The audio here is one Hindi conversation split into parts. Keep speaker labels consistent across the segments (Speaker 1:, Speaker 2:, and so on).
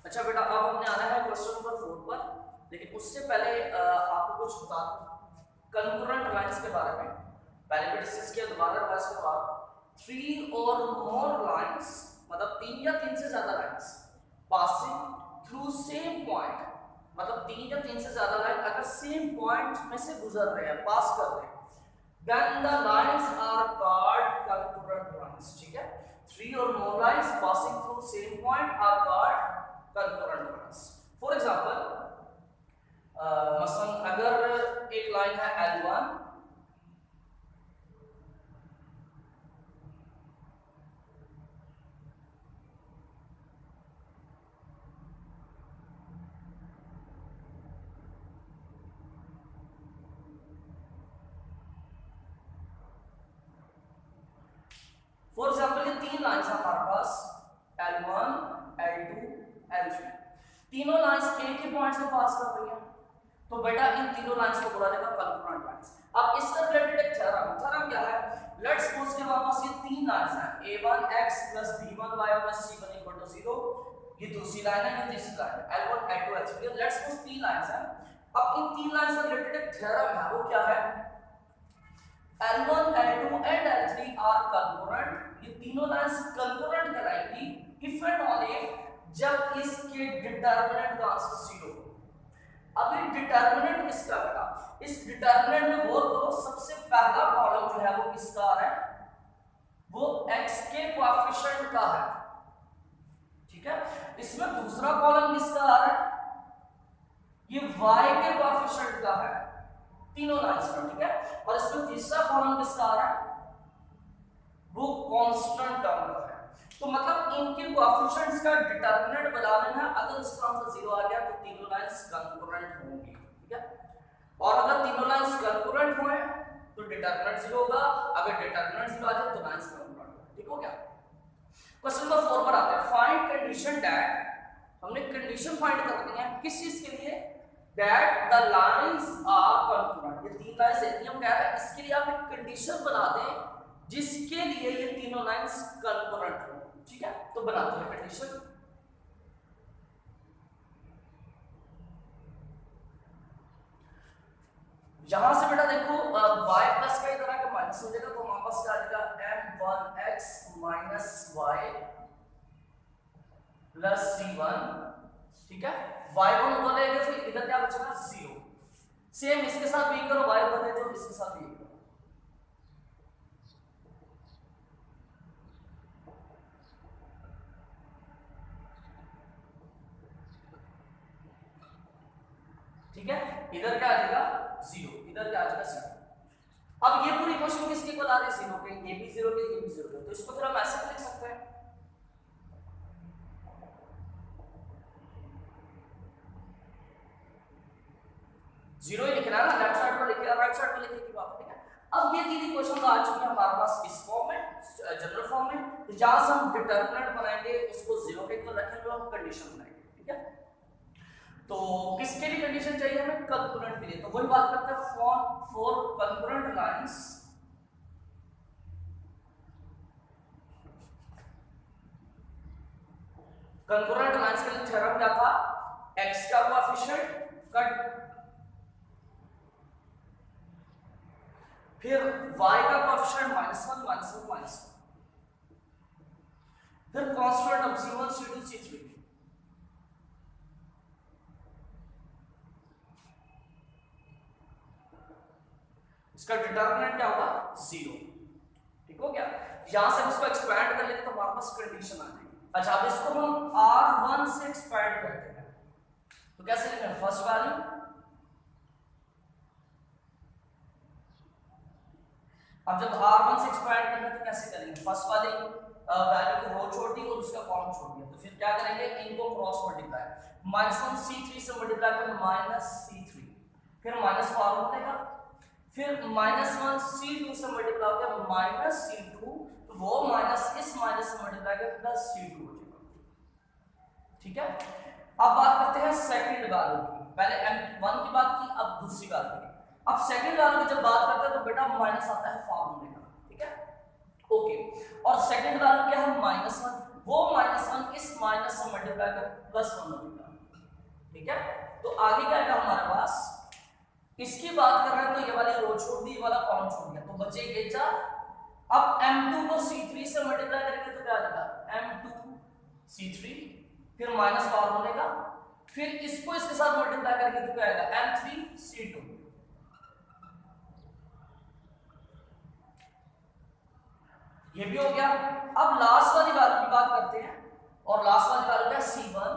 Speaker 1: अच्छा बेटा, अब हमने आना है क्वेश्चन नंबर 4 पर, लेकिन उससे पहले आपको कुछ बता दूं कंकरेंट लाइंस के बारे में। पहले भी डिस्कस किया, दोबारा रिवाइज करवा। 3 और मोर लाइंस मतलब 3 या 3 से ज्यादा lines passing through same point, मतलब 3 या 3 से ज्यादा लाइन अगर सेम पॉइंट में से गुजर रहे हैं, पास कर रहे हैं, then the lines are called concurrent lines. ठीक है, 3 or more lines passing through same point are called concurrent lines. For example, मसलन अगर एक लाइन है L1, फॉर एग्जाम्पल ये 3 लाइन्स है हमारे पास L1, L2, L3, तीनों लाइन्स एक ही पॉइंट से पास कर रही हैं, तो बेटा इन तीनों लाइन्स को बोला जाएगा कंकरेंट लाइन्स। अब इससे रिलेटेड एक थ्योरम क्या है, लेट्स सपोज कि हमारे पास ये 3 लाइन्स हैं a1x + b1y + c1 = 0, ये दूसरी लाइन है, ये तीसरी लाइन है L1, L2, L3, let's suppose 3 lines हैं। अब इन 3 लाइन से रिलेटेड एक थ्योरम है, वो क्या है, L1, L2 and L3 are concurrent, ये तीनों लाइंस कंकरेंट कहलाएंगी इफ एंड ओनली इफ जब इसके डिटरमिनेंट का आंसर 0 हो। अब ये डिटरमिनेंट किसका बेटा, इस डिटरमिनेंट में गौर करो, सबसे पहला कॉलम जो है वो किसका आ रहा है, वो x के कोएफिशिएंट का है, ठीक है। इसमें दूसरा कॉलम किसका आ रहा है, ये y के कोएफिशिएंट का है, तीनों लाइंस का, ठीक है। और इसमें तीसरा कॉलम किसका आ रहा है, वो कांस्टेंट टर्म का है। तो मतलब इनके कोएफिशिएंट्स का डिटरमिनेंट बना लेना, अगर इसका आंसर 0 आ गया तो तीनों लाइंस कंकरेंट होंगी, ठीक है। और अगर तीनों लाइंस कंकरेंट हुए तो डिटरमिनेंट 0 होगा, अगर डिटरमिनेंट 0 आ जाए तो लाइंस कंकरेंट होगा, ठीक हो गया। क्वेश्चन नंबर 4 पर आते हैं, फाइंड कंडीशन दैट, हमने कंडीशन फाइंड करनी है किस चीज के लिए, that the lines are concurrent, ये 3 लाइंस है, हम कह रहे हैं इसके लिए आप एक कंडीशन बना दें जिसके लिए ये तीनों लाइंस कंकरेंट हो, ठीक है। तो बनाते हैं कंडीशन। यहां से बेटा देखो y प्लस का इधर आके माइनस हो जाएगा, तो हमारे पास क्या आ जाएगा m1x - y प्लस c1, ठीक है। y1 उधर रहेगा, फिर इधर क्या बचेगा 0, सेम इसके साथ भी करो, y उधर दे दो, इसके साथ भी करो, ठीक है। इधर क्या आ जाएगा 0, इधर क्या आ जाएगा 0। अब ये पूरी इक्वेशन किसके इक्वल आ रही है, 0 के, ये भी 0 के, ये भी 0 के, तो इसको फिर हम ऐसे लिख सकते हैं, जीरो ही लिखना है ना, लेफ्ट साइड पर लिखिए, राइट साइड पर लिखने की बात है, ठीक है। अब ये तीन इक्वेशन आ चुकी है हमारे पास इस फॉर्म में, जनरल फॉर्म में, तो जहां से हम डिटरमिनेंट बनाएंगे उसको 0 के इक्वल रखेंगे और कंडीशन बनाएंगे, ठीक है। तो किसके लिए कंडीशन चाहिए हमें, कंकरेंट के लिए, तो वही बात करते हैं for concurrent lines, concurrent lines के लिए थ्योरम क्या था, x का कोएफिशिएंट कट, फिर y का कोएफिशिएंट -1 -1 -1, फिर constant of c1 c2 c3, इसका डिटरमिनेंट क्या होगा 0, ठीक हो गया। यहां से हम इसको एक्सपैंड कर लेंगे तो हमारे पास कंडीशन आ जाएगी। अच्छा, अब इसको हम r1 से एक्सपैंड करते हैं, तो कैसे लिखेंगे, फर्स्ट वैल्यू, अब जब r1 से एक्सपैंड करना तो कैसे करेंगे, फर्स्ट वाली वैल्यू को रो छोड़ दी और उसका कॉलम छोड़ दिया, तो फिर क्या करेंगे, इनको क्रॉस मल्टीप्लाई, -1 c3 से मल्टीप्लाई कर -c3, फिर माइनस को r1 बनेगा, फिर -1 c2 से मल्टीप्लाई कर -c2, तो वो माइनस इस माइनस से मल्टीप्लाई कर प्लस c2 हो जाएगा, ठीक है। अब बात करते हैं सेकंड वैल्यू की, पहले m1 की बात की, अब दूसरी वैल्यू की। अब सेकंड वैल्यू की जब बात करते हैं तो बेटा माइनस आता है फॉर्मूले का, ठीक है, ओके। और सेकंड वैल्यू क्या है, -1, वो -1 इस माइनस से मल्टीप्लाई कर +1 हो जाएगा। ठीक है, तो आगे क्या आएगा हमारे पास, इसकी बात कर रहे हैं तो ये वाली रो छोड़ दी, ये वाला कॉलम छोड़ दिया, तो बचे ये 4। अब m2 को c3 से मल्टीप्लाई करेंगे तो क्या आ जाएगा m2 c3, फिर माइनस पावर होने का, फिर इसको इसके साथ मल्टीप्लाई करेंगे तो क्या आएगा m3 c2। ये भी हो गया। अब लास्ट वाली वैल्यू की बात करते हैं, और लास्ट वाली वैल्यू क्या है c1।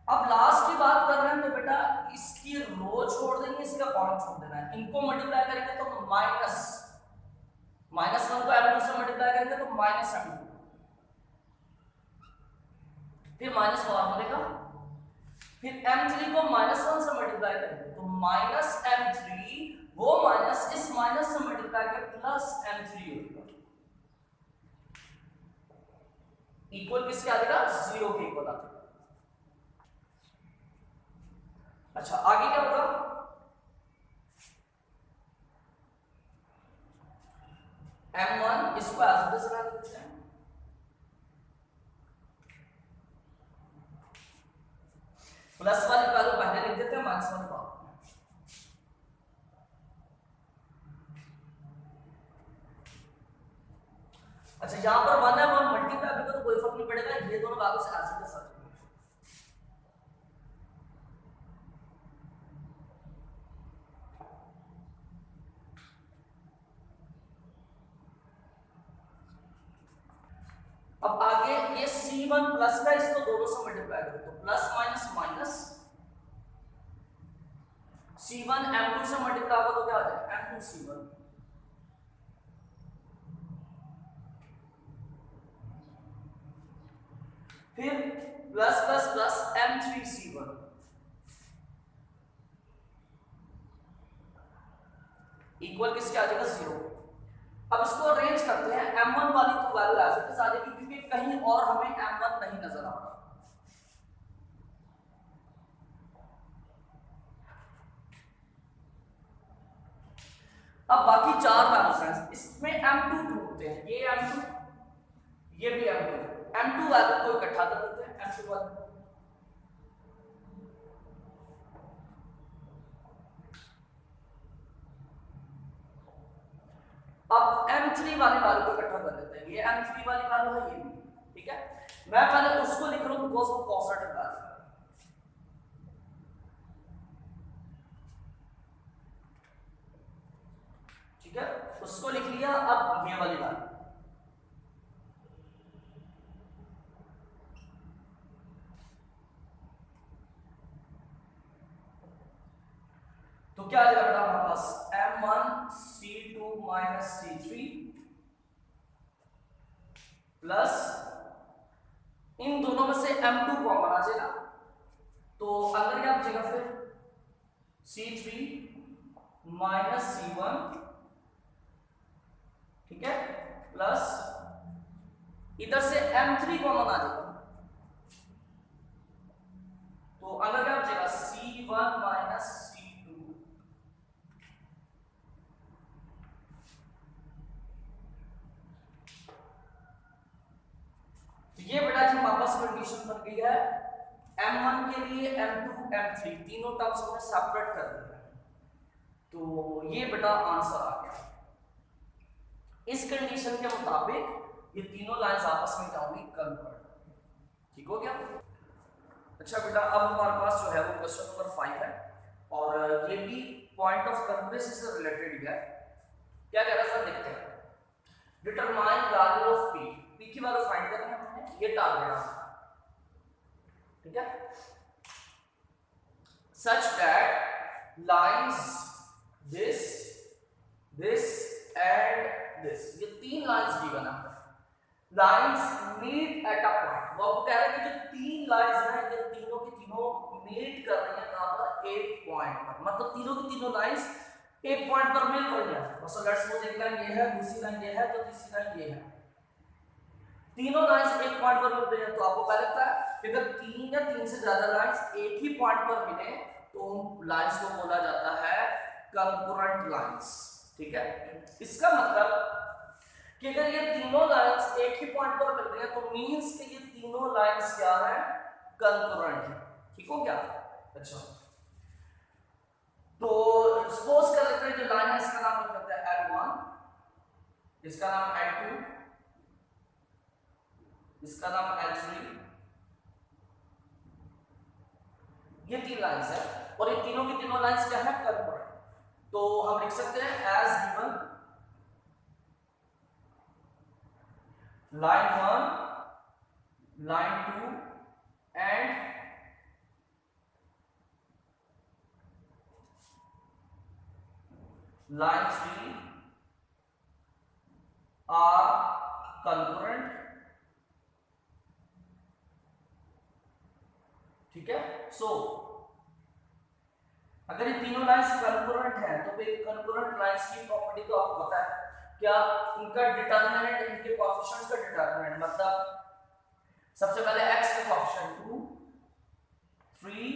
Speaker 1: अब लास्ट की बात कर रहे हैं तो बेटा इसकी रो छोड़ देंगे, इसका कॉलम छोड़ देना है, इनको मल्टीप्लाई करेंगे तो -1 को m2 से मल्टीप्लाई करेंगे तो -m2, फिर -1 बनेगा, फिर m3 को -1 से मल्टीप्लाई करेंगे तो -m3, वो माइनस इस माइनस से मल्टीप्लाई कर +m3 होगा, इक्वल किसके आ जाएगा 0 के इक्वल आ जाएगा। अच्छा आगे क्या होगा, m1 इसको ऐसे भी बना देते हैं, प्लस वाली वैल्यू पहले लिख देते हैं, माइनस वाली बाद। अच्छा यहां पर 1 है, 1 मल्टीप्लाई भी तो कोई फर्क नहीं पड़ेगा, ये दोनों वैल्यू से ऐसे के साथ। अब आगे ये c1 प्लस का, इसको दोनों से मल्टीप्लाई करो तो plus minus minus, c1 m2 से मल्टीप्लाई होगा तो क्या आ जाएगा m2 c1, फिर plus plus plus m3 c1, equal किसके आ जाएगा 0। अब इसको अरेंज करते हैं, m1 वाली तो वैल्यू ऐसे आ जाएगी क्योंकि कहीं और हमें m1 नहीं नजर आ रहा। अब बाकी 4 वैल्यूज हैं, इसमें m2 ढूंढते हैं, ये m2 ये भी m2 वैल्यू को इकट्ठा कर देते हैं, m2 वैल्यू। अब m3 वाली वैल्यू को इकट्ठा कर देते हैं, ये m3 वाली वैल्यू है ये, ठीक है। मैं पहले उसको लिख रहा हूं बिकॉज़ वो कांस्टेंट वैल्यू है, ठीक है, उसको लिख लिया। अब ये वाली वैल्यू तो क्या आ जाएगा बेटा हमारे पास m1 c2 minus c3 plus इन दोनों में से m2 कॉमन आ जाएगा तो अंदर क्या बचेगा फिर c3 माइनस c1, ठीक है, प्लस इधर से m3 कॉमन आ जाएगा तो अंदर क्या बचेगा c1 माइनस c2, तो ये बेटा जी हमारे पास कंडीशन बन गई है m1 के लिए, m2 m3 तीनों टर्म्स हमने सेपरेट कर दिया, तो ये बेटा आंसर आ गया। इस कंडीशन के मुताबिक ये तीनों लाइंस आपस में क्या होंगी कन्वर्ट, ठीक हो गया। अच्छा बेटा अब हमारे पास जो है वो क्वेश्चन नंबर 5 है और ये भी पॉइंट ऑफ कन्वर्जेंस से रिलेटेड है। क्या कह रहा है सर, देखते हैं। Determine value of p, p की वैल्यू फाइंड करनी है हमने, ये टारगेट है, ठीक है। Such that lines this this and this, ये तीन लाइंस गिवन है, lines meet at a point. वो आपको कह रहा है कि जो तीन लाइंस हैं ये तीनों की तीनों मीट कर रही हैं कहां पर, एक पॉइंट पर, मतलब तीनों की तीनों लाइंस एक पॉइंट पर मिल रही है। सो लेट्स सपोज एक लाइन ये है, दूसरी लाइन ये है, तो तीसरी लाइन ये है, तीनों लाइंस एक पॉइंट पर मिल रही है। तो आपको क्या लगता है कि अगर तीन या तीन से ज्यादा लाइंस एक ही पॉइंट पर मिले तो उन लाइंस को बोला जाता है कंकरेंट लाइंस, ठीक है। इसका मतलब कि अगर ये तीनों लाइंस एक ही पॉइंट पर मिल रही हैं तो मींस कि ये तीनों लाइंस क्या है, कंकरेंट है। ठीक हो गया? अच्छा, तो सपोज कर लेते हैं जो लाइन है इसका नाम रख लेते हैं L1, इसका नाम L2, इसका नाम L3। ये तीन लाइंस है और ये तीनों की तीनों लाइंस क्या है, कंकरेंट। तो हम लिख सकते हैं as given line 1, line 2 and line 3 are concurrent। ठीक है? सो अगर ये तीनों लाइंस कंकरेंट है तो फिर कंकरेंट लाइंस की प्रॉपर्टी तो आपको पता है क्या, इनका डिटरमिनेंट, इनके कोएफिशिएंट्स का डिटरमिनेंट, मतलब सबसे पहले x का कोएफिशिएंट 2, 3,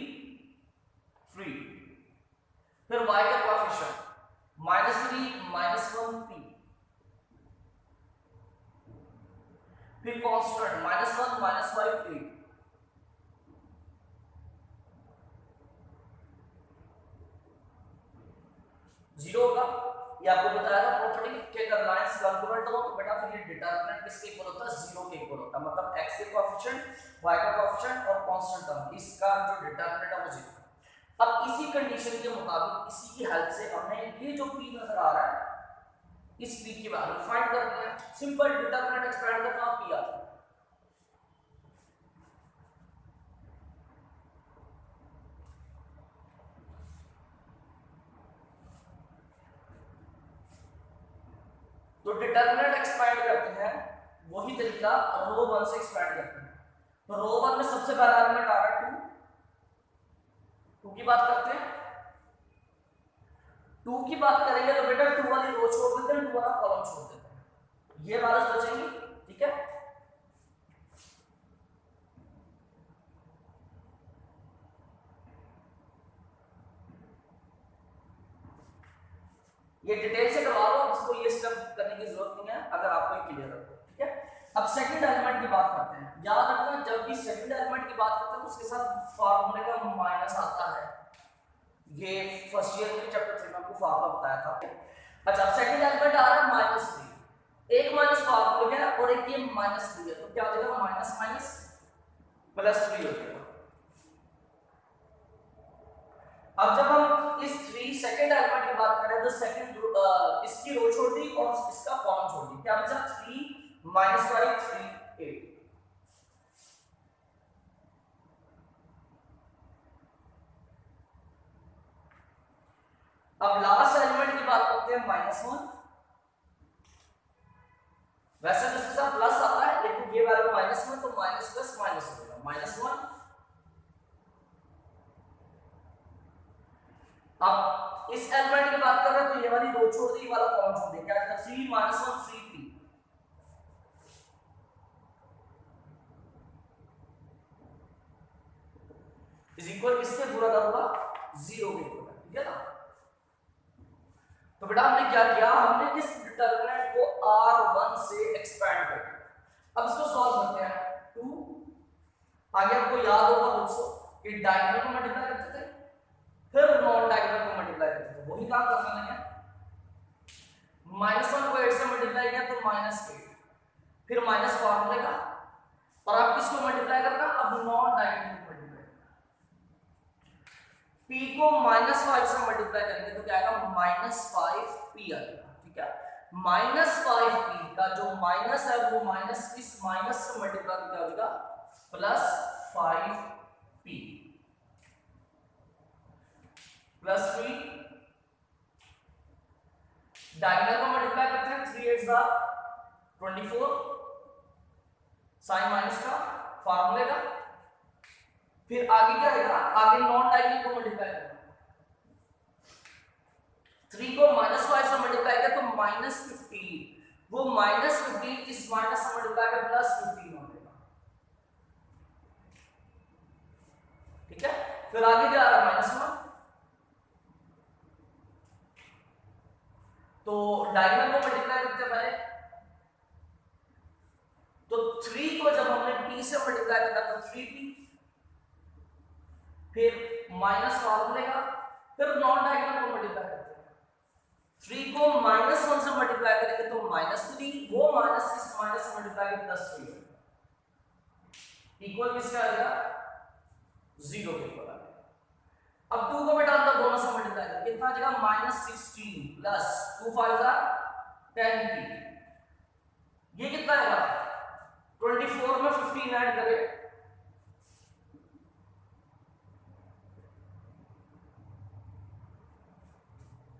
Speaker 1: 3, फिर y का कोएफिशिएंट -3, -1, p, फिर कांस्टेंट -1, -5, 8, जीरो होगा। ये आपको बताया था प्रॉपर्टी कि अगर लाइंस कंकरेंट हो तो बेटा फिर ये डिटरमिनेंट किसके इक्वल होता है, जीरो के इक्वल होता है, मतलब x के कोएफिशिएंट, y का कोएफिशिएंट और कांस्टेंट टर्म, इसका जो डिटरमिनेंट है वो जीरो। अब इसी कंडीशन के मुताबिक, इसी की हेल्प से हमने ये जो p नजर आ रहा है इस p की वैल्यू फाइंड करनी है। सिंपल डिटरमिनेंट एक्सपेंड करना, p आता है। तो डिटरमिनेंट एक्सपेंड करते हैं वही तरीका रो 1 से एक्सपेंड करते हैं। तो रो 1 में सबसे पहला एलिमेंट आ रहा है 2, 2 की बात करते हैं। 2 की बात करेंगे तो बेटा 2 वाली रो छोड़ देते हैं, 2 वाला कॉलम छोड़ देते हैं, ये वैल्यूज बचेंगी। ठीक है? ये डिटेल से करवा लो, इसको ये स्टेप करने की जरूरत नहीं है अगर आपको ये क्लियर है। ठीक है? अब सेकंड एलिमेंट की बात करते हैं। याद रखना जब भी सेकंड एलिमेंट की बात करते हैं तो उसके साथ फार्मूले का माइनस आता है। ये फर्स्ट ईयर में चैप्टर 3 में आपको फार्मूला बताया था। अच्छा, सेकंड एलिमेंट आ रहा है -3, एक माइनस फार्मूला है और एक ये -3 है, तो क्या हो जाएगा, माइनस माइनस +3 हो जाएगा। अब जब हम इस 3 सेकंड एलिमेंट की बात करें तो सेकंड इसकी रो छोड़ दी और इसका कॉलम छोड़ दी, क्या बचा 3 -5 3 8। अब लास्ट एलिमेंट की बात करते हैं -1। वैसे तो इसके साथ प्लस आता है लेकिन ये वैल्यू -1 तो माइनस प्लस माइनस हो जाएगा, -1। अब इस एलिमेंट की बात कर रहे हैं तो ये वाली रो छोड़ दी, वाला कॉलम छोड़ दिया, क्या आएगा 3 -1 3p इज इक्वल किसके पूरा का पूरा 0 के इक्वल। ठीक है ना? तो बेटा हमने क्या किया, हमने इस डिटरमिनेंट को R1 से एक्सपेंड कर दिया। अब इसको सॉल्व करते हैं। 2 आगे आपको याद होगा दोस्तों कि डायगोनल को मल्टीप्लाई करते थे फिर नॉन डायगोनल को मल्टीप्लाई करते थे, वही काम करना लगे। -1 को 8 से मल्टीप्लाई किया तो -8, फिर माइनस फार्मूले का, और आप किसको मल्टीप्लाई करना, अब नॉन डायगोनल को मल्टीप्लाई। p को -5 से मल्टीप्लाई करेंगे तो क्या आएगा, -5p आएगा। ठीक है? -5p का जो माइनस है वो माइनस इस माइनस से मल्टीप्लाई करके क्या हो जाएगा, +5p +3 डायगोनल को मल्टीप्लाई करते हैं, 3 8 24 साइन माइनस का फार्मूले का, फिर आगे क्या आएगा, आगे नॉन डायगोनल को मल्टीप्लाई करना। 3 को -5 से मल्टीप्लाई किया तो -15, वो -15 इस माइनस से मल्टीप्लाई कर +15 हो जाएगा। ठीक है? फिर आगे क्या आ रहा है, -1, तो डायगोनल को मल्टीप्लाई करते हैं पहले, फिर माइनस फार्मूले का, फिर नॉन डायगोनल को मल्टीप्लाई करते हैं। 3 को -1 से मल्टीप्लाई करेंगे तो -3, वो माइनस इस माइनस से मल्टीप्लाई करेंगे +3 इक्वल किसका आ गया 0 के इक्वल आ गया। अब 2 को बेटा अंदर दोनों से मल्टीप्लाई करेंगे कितना आ जाएगा -16 प्लस 2 5 10 ये कितना आएगा 24 में 15 ऐड करें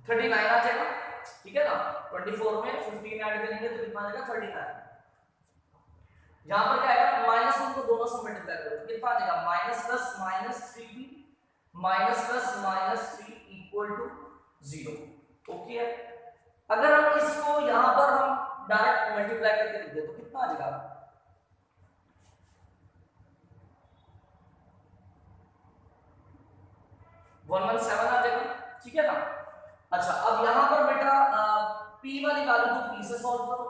Speaker 1: 39 आ जाएगा, ठीक है ना। 24 में 15 ऐड करेंगे तो कितना आ जाएगा 39। यहां पर क्या आएगा -1 को दोनों से मल्टीप्लाई करो तो कितना आ जाएगा -+ -3b -+ -3 इक्वल टू 0। ओके है। अगर हम इसको यहां पर हम डायरेक्ट मल्टीप्लाई करके लिख दे तो कितना आ जाएगा 117 आ जाएगा, ठीक है ना। अच्छा अब यहां पर बेटा p वाली वैल्यू को p से सॉल्व करो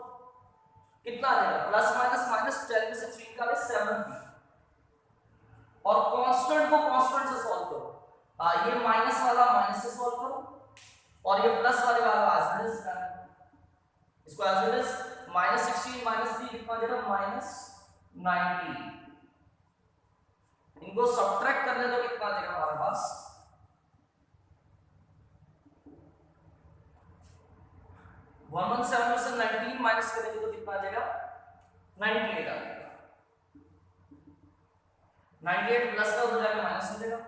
Speaker 1: कितना आ जाएगा ±10 में से 3 का 7p और कांस्टेंट को कांस्टेंट से सॉल्व करो। ये माइनस वाला माइनस से सॉल्व करो और ये प्लस वाले वाला एज इट इज इसको एज इट इज -16 -3 कितना आ जाएगा -90। इनको सब्ट्रैक्ट करने दो कितना आ जाएगा हमारे पास 117 में से 19 माइनस करेंगे तो कितना आ जाएगा 98 आ जाएगा। 98 प्लस का उधर जाके माइनस हो जाएगा,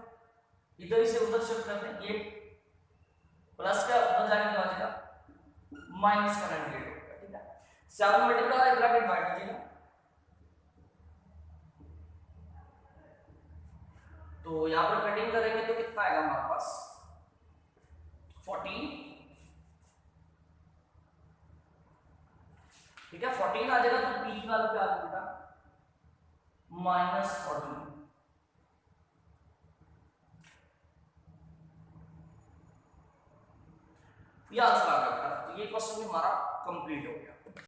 Speaker 1: इधर ही से उधर शिफ्ट करते हैं, ये प्लस का उधर जाके क्या हो जाएगा माइनस का 98 होगा, ठीक है। 7 मल्टीप्लाई ब्रैकेट बांट दीजिएगा तो यहां पर कटिंग करेंगे तो कितना आएगा हमारे पास 14, ठीक है। 14 आ जाएगा तो p की वैल्यू क्या आ जाएगा -14। ये आंसर आ गया। तो ये क्वेश्चन भी हमारा कंप्लीट हो गया।